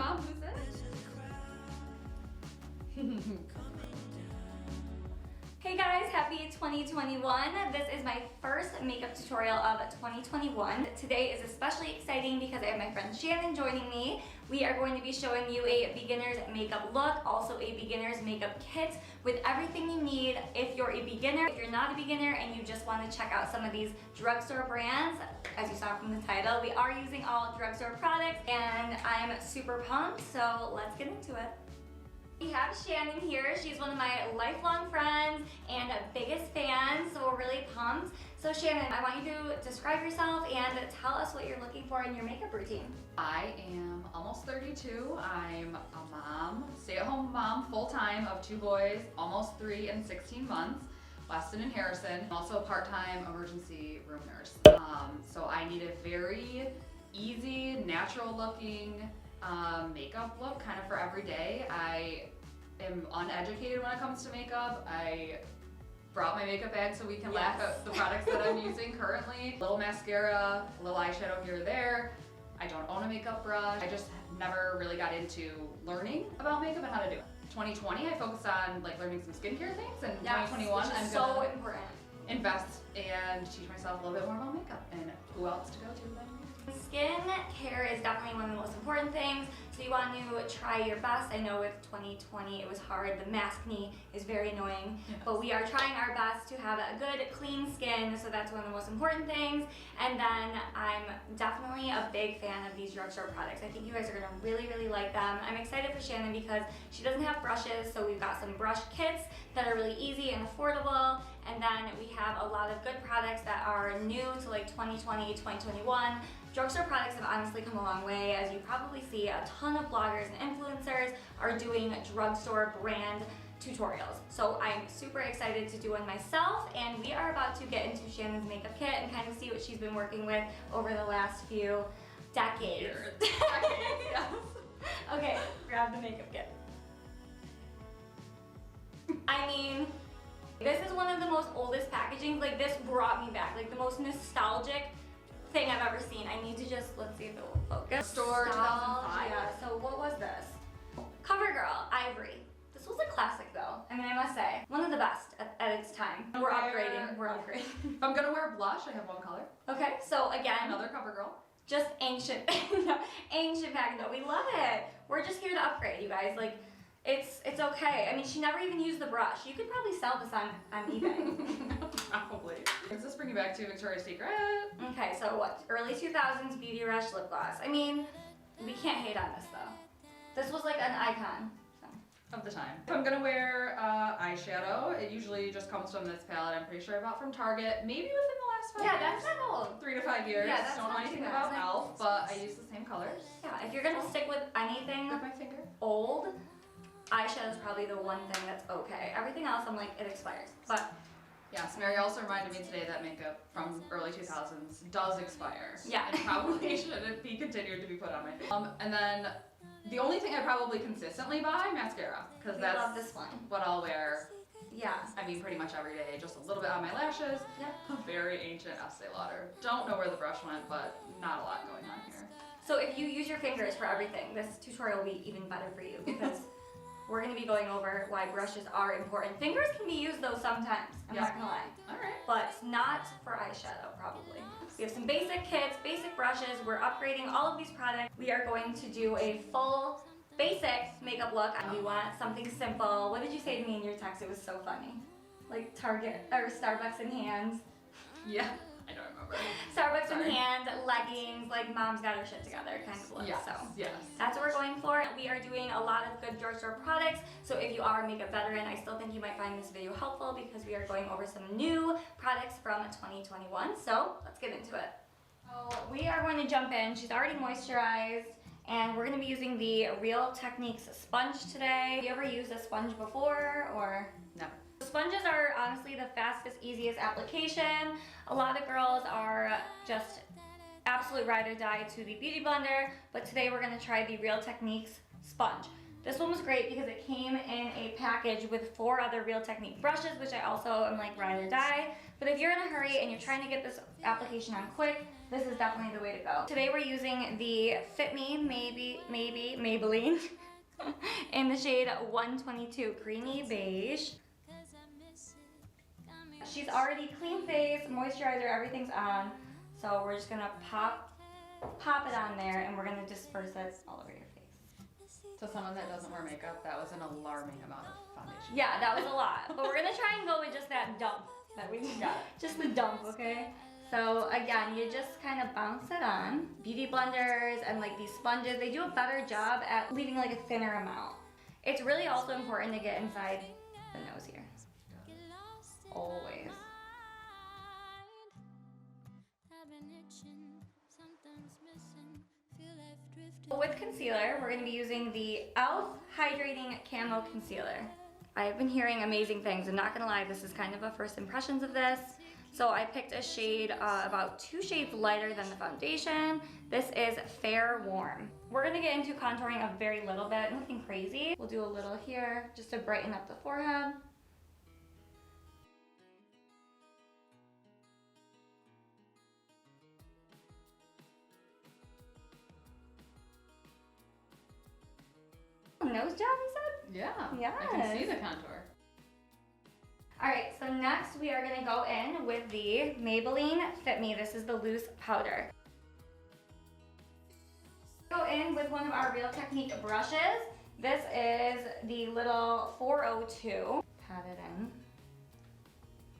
Mom, who's this? Hey guys, happy 2021. This is my first makeup tutorial of 2021. Today is especially exciting because I have my friend Shannon joining me. We are going to be showing you a beginner's makeup look, also a beginner's makeup kit with everything you need if you're a beginner. If you're not a beginner and you just want to check out some of these drugstore brands, as you saw from the title, we are using all drugstore products and I'm super pumped, so let's get into it. We have Shannon here. She's one of my lifelong friends and biggest fans, so we're really pumped. So Shannon, I want you to describe yourself and tell us what you're looking for in your makeup routine. I am almost 32. I'm a mom, stay-at-home mom, full-time of 2 boys, almost 3 and 16 months, Weston and Harrison. I'm also a part-time emergency room nurse. So I need a very easy, natural-looking makeup look kind of for every day. I am uneducated when it comes to makeup. I brought my makeup bag so we can laugh at the products that I'm using currently. A little mascara, a little eyeshadow here or there. I don't own a makeup brush. I just never really got into learning about makeup and how to do it. 2020, I focused on learning some skincare things, and 2021, I'm so important. Invest and teach myself a little bit more about makeup. And who else to go to than me? Skin care is definitely one of the most important things, so you want to try your best. I know with 2020 it was hard, the maskne is very annoying, but we are trying our best to have a good clean skin, so that's one of the most important things. And then I'm definitely a big fan of these drugstore products. I think you guys are going to really like them. I'm excited for Shannon because she doesn't have brushes, so we've got some brush kits that are really easy and affordable, and then we have a lot of good products that are new to 2020, 2021. Drugstore products have honestly come a long way. As you probably see, a ton of bloggers and influencers are doing drugstore brand tutorials. So I'm super excited to do one myself, and we are about to get into Shannon's makeup kit and kind of see what she's been working with over the last few decades. Yes. Okay, grab the makeup kit. I mean, this is one of the most oldest packaging. This brought me back, the most nostalgic thing I've ever seen. I need to just, let's see if it will focus. Store 2005. Yeah, so what was this? CoverGirl, Ivory. This was a classic though. I mean, I must say, one of the best at its time. We're upgrading. If I'm gonna wear blush, I have one color. Okay, so again, another CoverGirl. Just ancient, ancient packaging. No, we love it. We're just here to upgrade, you guys. It's okay. I mean, she never even used the brush. You could probably sell this on eBay. Probably. Does this bring you back to Victoria's Secret? Okay, so what? Early 2000s Beauty Rush lip gloss. I mean, we can't hate on this though. This was an icon. Of the time. If I'm gonna wear eyeshadow, it usually just comes from this palette. I'm pretty sure I bought from Target, maybe within the last 5 years. Yeah, that's not old. 3 to 5 years. Yeah, that's don't know not anything too about bad. E.l.f, but I use the same colors. Yeah, if you're gonna stick with anything With my finger. old, eyeshadow is probably the one thing that's okay. Everything else, I'm it expires. But yes, Mary also reminded me today that makeup from early 2000s does expire. yeah, And probably shouldn't be continued to be put on my face. And then the only thing I probably consistently buy, mascara, because that's love this one. what I'll wear. Yeah. I mean, pretty much every day, just a little bit on my lashes. Yeah. A very ancient Estee Lauder. Don't know where the brush went, but not a lot going on here. So if you use your fingers for everything, this tutorial will be even better for you because we're going to be going over why brushes are important. Fingers can be used though sometimes, I'm not going to lie. Alright. But not for eyeshadow probably. We have some basic kits, basic brushes. We're upgrading all of these products. We are going to do a full basic makeup look. And we want something simple. What did you say to me in your text? It was so funny. Target or Starbucks in hand. Yeah, I don't remember. Starbucks in hand, leggings, mom's got her shit together kind of look. Yes, So yes. that's what we're going for. We are doing a lot of good drugstore products, so if you are a makeup veteran, I still think you might find this video helpful because we are going over some new products from 2021. So let's get into it. So we are going to jump in. She's already moisturized, and we're going to be using the Real Techniques sponge today. Have you ever used a sponge before, or? No. Sponges are honestly the fastest, easiest application. A lot of girls are just absolute ride or die to the Beauty Blender, but today we're going to try the Real Techniques sponge. This one was great because it came in a package with 4 other Real Technique brushes, which I also am like ride or die. But if you're in a hurry and you're trying to get this application on quick, this is definitely the way to go. Today we're using the Fit Me Maybelline in the shade 122 Creamy Beige. She's already clean face, moisturizer, everything's on. So we're just gonna pop it on there and we're gonna disperse it all over your face. So someone that doesn't wear makeup, that was an alarming amount of foundation. Yeah, that was a lot. But we're gonna try and go with just that dump that we got. Just the dump, okay? So again, you just kind of bounce it on. Beauty blenders and like these sponges, they do a better job at leaving like a thinner amount. It's really also important to get inside the nose here. Always. With concealer, we're going to be using the E.l.f. Hydrating Camo Concealer. I've been hearing amazing things, and not going to lie, this is kind of a first impressions of this. So I picked a shade about 2 shades lighter than the foundation. This is Fair Warm. We're going to get into contouring a very little bit, nothing crazy. We'll do a little here just to brighten up the forehead. Nose job, you said? Yeah. Yes. I can see the contour. Alright, so next we are going to go in with the Maybelline Fit Me. This is the loose powder. Go in with one of our Real Technique brushes. This is the little 402. Pat it in.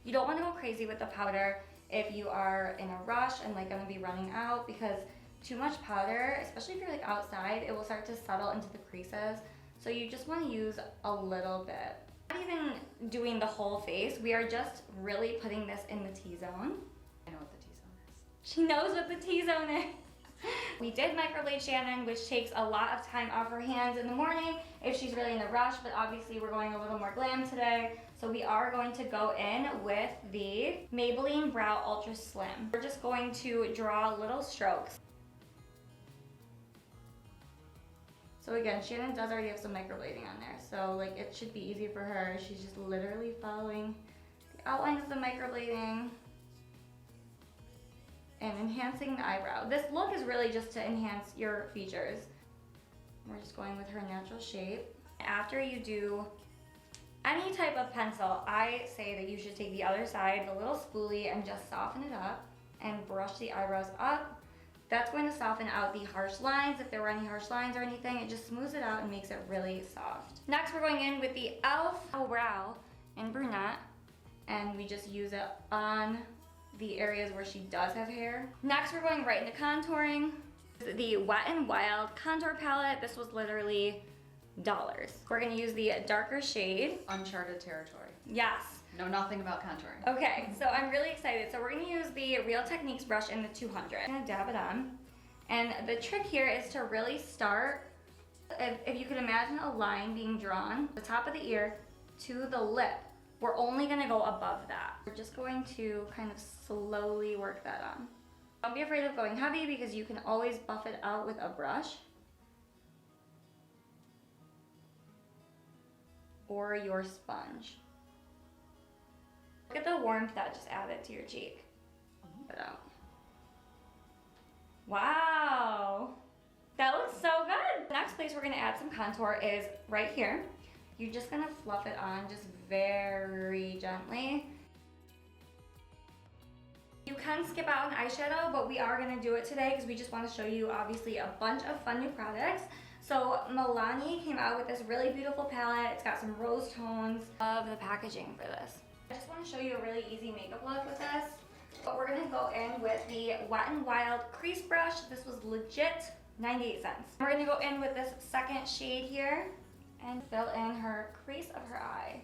You don't want to go crazy with the powder if you are in a rush and like going to be running out, because too much powder, especially if you're like outside, it will start to settle into the creases. So you just want to use a little bit. Not even doing the whole face, we are just really putting this in the T-zone. I know what the T-zone is. She knows what the T-zone is. We did microblade Shannon, which takes a lot of time off her hands in the morning if she's really in a rush, but obviously we're going a little more glam today. So we are going to go in with the Maybelline Brow Ultra Slim. We're just going to draw little strokes. So again, Shannon does already have some microblading on there, so like it should be easy for her. She's just literally following the outlines of the microblading and enhancing the eyebrow. This look is really just to enhance your features. We're just going with her natural shape. After you do any type of pencil, I say that you should take the other side, the little spoolie, and just soften it up and brush the eyebrows up. That's going to soften out the harsh lines. If there were any harsh lines or anything, it just smooths it out and makes it really soft. Next, we're going in with the E.l.f. Brow in Brunette, and we just use it on the areas where she does have hair. Next, we're going right into contouring. The Wet n Wild contour palette. This was literally $. We're going to use the darker shade. Uncharted territory. Yes. Know nothing about contouring. Okay, so I'm really excited. So we're gonna use the Real Techniques brush in the 200. I'm gonna dab it on. And the trick here is to really start, if you could imagine a line being drawn, the top of the ear to the lip. We're only gonna go above that. We're just going to kind of slowly work that on. Don't be afraid of going heavy because you can always buff it out with a brush or your sponge. Look at the warmth that just added to your cheek. Put it out. Wow, that looks so good. The next place we're gonna add some contour is right here. You're just gonna fluff it on just very gently. You can skip out an eyeshadow, but we are gonna do it today because we just wanna show you obviously a bunch of fun new products. So Milani came out with this really beautiful palette. It's got some rose tones. Love the packaging for this. I just want to show you a really easy makeup look with this. But we're going to go in with the Wet n Wild crease brush. This was legit 98 cents. We're going to go in with this second shade here and fill in her crease of her eye.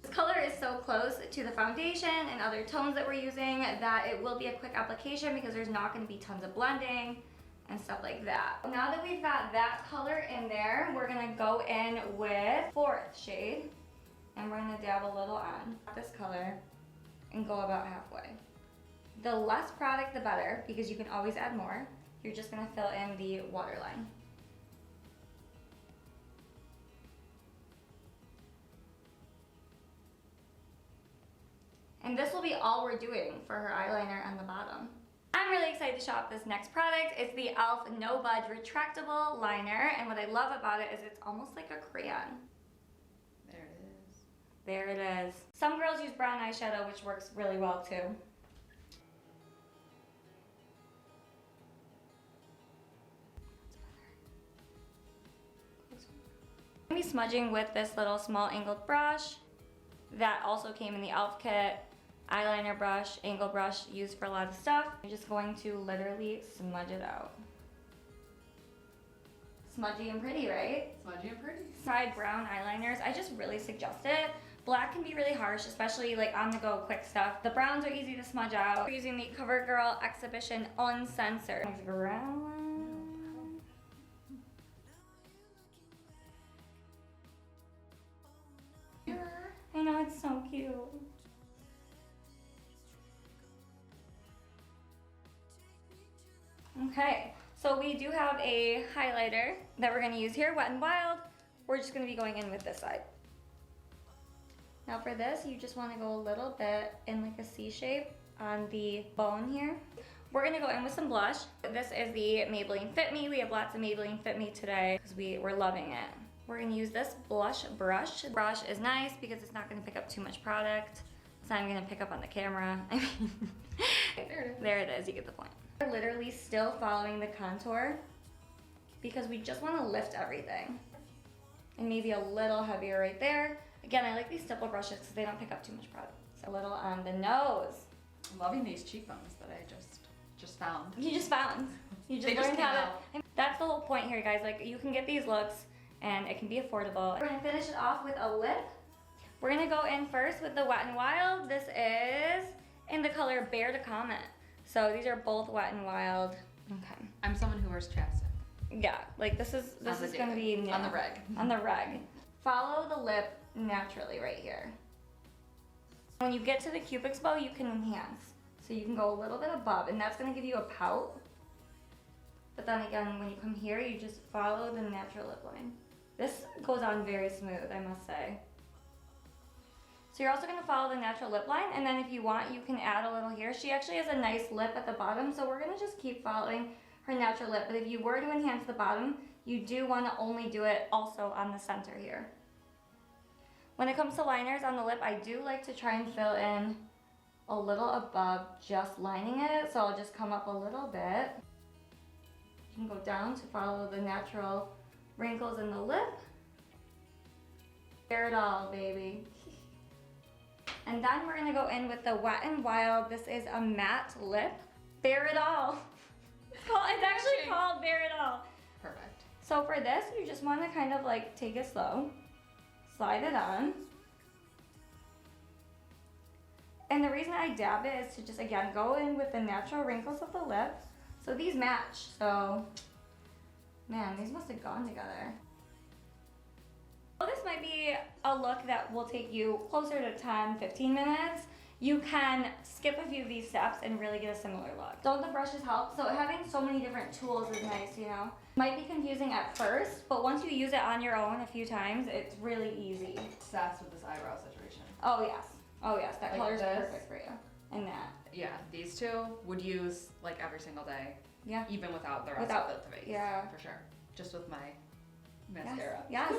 This color is so close to the foundation and other tones that we're using that it will be a quick application because there's not going to be tons of blending and stuff like that. Now that we've got that color in there, we're gonna go in with 4th shade and we're gonna dab a little on this color and go about halfway. The less product, the better, because you can always add more. You're just gonna fill in the waterline. And this will be all we're doing for her eyeliner on the bottom. I'm really excited to shop this next product. It's the e.l.f. No Budge Retractable Liner, and what I love about it is it's almost like a crayon. There it is. There it is. Some girls use brown eyeshadow, which works really well too. I'm gonna be smudging with this little small angled brush that also came in the e.l.f. kit. Eyeliner brush, angle brush, used for a lot of stuff. I'm just going to literally smudge it out. Smudgy and pretty, right? Smudgy and pretty. Tried brown eyeliners, I just really suggest it. Black can be really harsh, especially like on the go quick stuff. The browns are easy to smudge out. We're using the CoverGirl Exhibition Uncensored. Brown. I know, it's so cute. Okay, so we do have a highlighter that we're gonna use here, Wet n Wild. We're just gonna be going in with this side. Now for this, you just wanna go a little bit in like a C shape on the bone here. We're gonna go in with some blush. This is the Maybelline Fit Me. We have lots of Maybelline Fit Me today because we're loving it. We're gonna use this blush brush. The brush is nice because it's not gonna pick up too much product. It's not even gonna pick up on the camera. I mean, there it is, you get the point. We're literally still following the contour because we just wanna lift everything. And maybe a little heavier right there. Again, I like these stipple brushes because they don't pick up too much product. So a little on the nose. I'm loving these cheekbones that I just found. You just found. You just learned how to. That's the whole point here, guys. Like, you can get these looks and it can be affordable. We're gonna finish it off with a lip. We're gonna go in first with the Wet n Wild. This is in the color Bear to Comment. So these are both Wet n Wild. Okay. I'm someone who wears chapstick. Yeah, like this is gonna be on the reg. On the reg. Follow the lip naturally right here. When you get to the cupid's bow, you can enhance. So you can go a little bit above, and that's gonna give you a pout. But then again, when you come here, you just follow the natural lip line. This goes on very smooth, I must say. So you're also gonna follow the natural lip line, and then if you want, you can add a little here. She actually has a nice lip at the bottom, so we're gonna just keep following her natural lip. But if you were to enhance the bottom, you do wanna only do it also on the center here. When it comes to liners on the lip, I do like to try and fill in a little above just lining it, so I'll just come up a little bit. You can go down to follow the natural wrinkles in the lip. Bear it all, baby. And then we're gonna go in with the Wet n Wild. This is a matte lip. Bear it all. It's actually called Bear it all. Perfect. So for this, you just wanna kind of like take it slow, slide it on. And the reason I dab it is to just, again, go in with the natural wrinkles of the lip. So these match, so, man, these must have gone together. Well, this might be a look that will take you closer to 10, 15 minutes. You can skip a few of these steps and really get a similar look. Don't the brushes help? So having so many different tools is nice, you know? Might be confusing at first, but once you use it on your own a few times, it's really easy. Obsessed with this eyebrow situation. Oh yes. Oh yes, that Like color's this? perfect for you. And that. Yeah, these two would use like every single day. Yeah. Even without the rest Without of the face. yeah. For sure. Just with my mascara. Yes.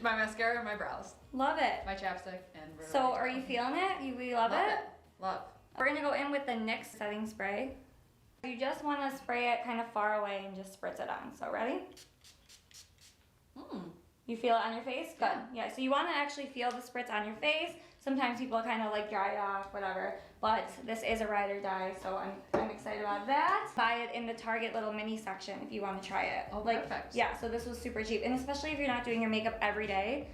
My mascara and my brows. Love it. My chapstick and So are you feeling it? We love it? Love. We're gonna go in with the NYX setting spray. You just wanna spray it kind of far away and just spritz it on. So ready? You feel it on your face? Good. Yeah, so you wanna actually feel the spritz on your face. Sometimes people kind of like dry it off, whatever. But this is a ride or die, so I'm excited about that. Buy it in the Target little mini section if you want to try it. Oh, like, perfect. Yeah, so this was super cheap. And especially if you're not doing your makeup every day,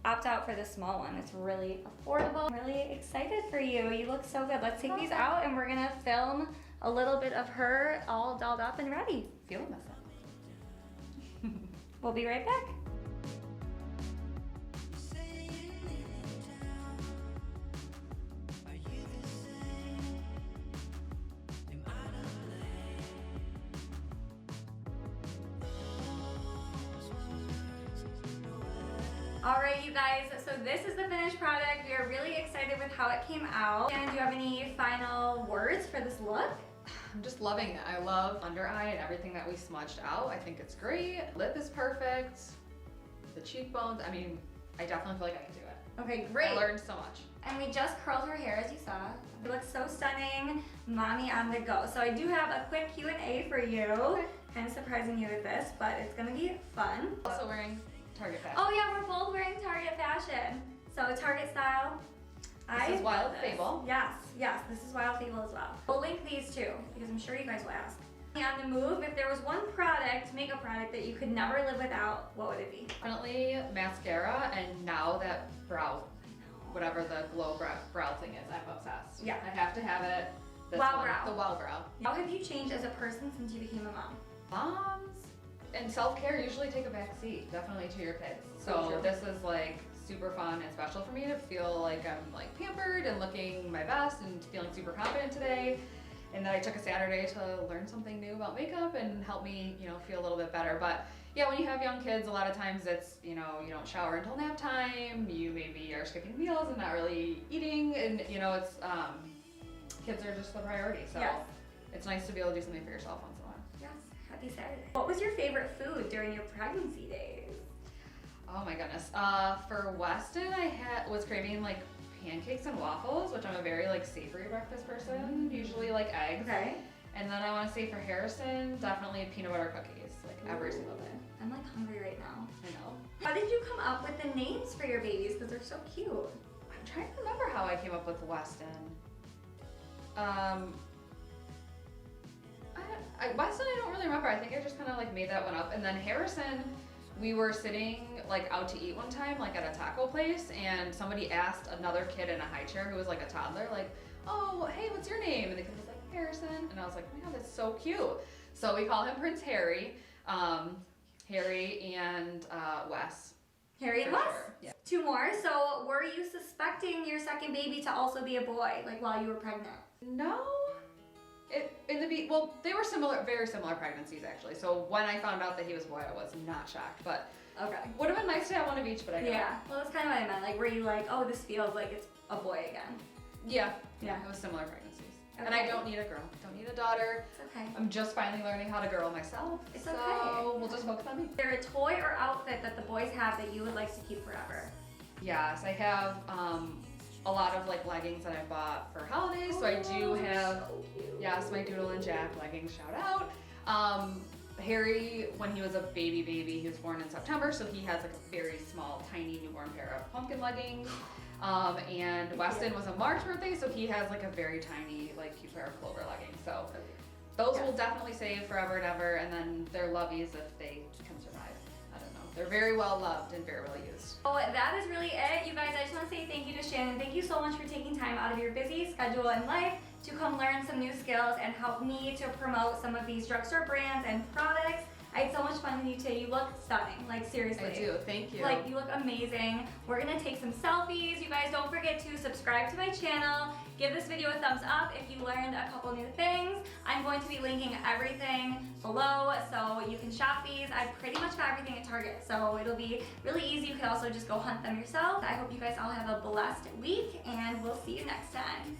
opt out for this small one. It's really affordable. I'm really excited for you. You look so good. Let's take these out and we're gonna film a little bit of her all dolled up and ready. Feeling myself. We'll be right back. Alright, you guys, so this is the finished product. We are really excited with how it came out. And do you have any final words for this look? I'm just loving it. I love under eye and everything that we smudged out. I think it's great. Lip is perfect. The cheekbones, I mean, I definitely feel like I can do it. Okay, great. I learned so much. And we just curled her hair, as you saw. It looks so stunning. Mommy on the go. So I do have a quick Q&A for you. Okay. Kind of surprising you with this, but it's gonna be fun. Also wearing Target fashion. Oh yeah, we're both wearing Target fashion. So Target style. This is Wild Fable. Yes, this is Wild Fable as well. We'll link these too, because I'm sure you guys will ask. On the move, if there was one product, makeup product, that you could never live without, what would it be? Definitely mascara, and now that brow, whatever the glow brow thing is, I'm obsessed. Yeah. I have to have it. This Wow one, brow. The Wow Brow. How have you changed as a person since you became a mom? Moms and self-care usually take a back seat, definitely, to your kids. So this is like super fun and special for me to feel like I'm like pampered and looking my best and feeling super confident today. And then I took a Saturday to learn something new about makeup and help me, you know, feel a little bit better. But yeah, when you have young kids, a lot of times it's, you know, you don't shower until nap time, you maybe are skipping meals and not really eating, and you know, it's, kids are just the priority. So yes. It's nice to be able to do something for yourself once in a while. Yes, happy Saturday. What was your favorite food during your pregnancy days? Oh my goodness. For Weston, I was craving like pancakes and waffles, which I'm a very like savory breakfast person, usually like eggs. Okay. And then I want to say for Harrison, definitely peanut butter cookies, like every single day. I'm like hungry right now. I know. How did you come up with the names for your babies? Because they're so cute. I'm trying to remember how I came up with Weston. Weston, I don't really remember. I think I just kind of like made that one up. And then Harrison, we were sitting like out to eat one time, like at a taco place, and somebody asked another kid in a high chair who was like a toddler, like, oh, hey, what's your name? And the kid was like, Harrison. And I was like, wow, that's so cute. So we call him Prince Harry, Harry and Wes. Harry and Wes? Sure. Yeah. Two more. So were you suspecting your second baby to also be a boy, like while you were pregnant? No. Well, they were very similar pregnancies actually. So when I found out that he was a boy, I was not shocked. But okay, would have been nice to have one of each, but I don't. Yeah, well, that's kind of what I meant. Like, were you like, oh, this feels like it's a boy again? Yeah. Yeah. It was similar pregnancies. Okay. And I don't need a girl. Don't need a daughter. It's okay. I'm just finally learning how to girl myself. It's so okay. We'll just focus on me. Is there a toy or outfit that the boys have that you would like to keep forever? Yes, I have a lot of like leggings that I bought for holidays. So I do have, so cute. yes, my Doodle and Jack leggings, shout out. Harry, when he was a baby, he was born in September, so he has like a very small, tiny newborn pair of pumpkin leggings. And Weston was a March birthday, so he has like a very tiny, like cute pair of Clover leggings. So those will definitely save forever and ever, and then they're loveys if they can survive. I don't know. They're very well loved and very well used. Oh, that is really it, you guys. I just want to say thank you to Shannon. Thank you so much for taking time out of your busy schedule and life to come learn some new skills and help me to promote some of these drugstore brands and products. I had so much fun with you today. You look stunning, like seriously. I do, thank you. Like, you look amazing. We're gonna take some selfies. You guys don't forget to subscribe to my channel. Give this video a thumbs up if you learned a couple new things. I'm going to be linking everything below so you can shop these. I pretty much got everything at Target, so it'll be really easy. You can also just go hunt them yourself. I hope you guys all have a blessed week, and we'll see you next time.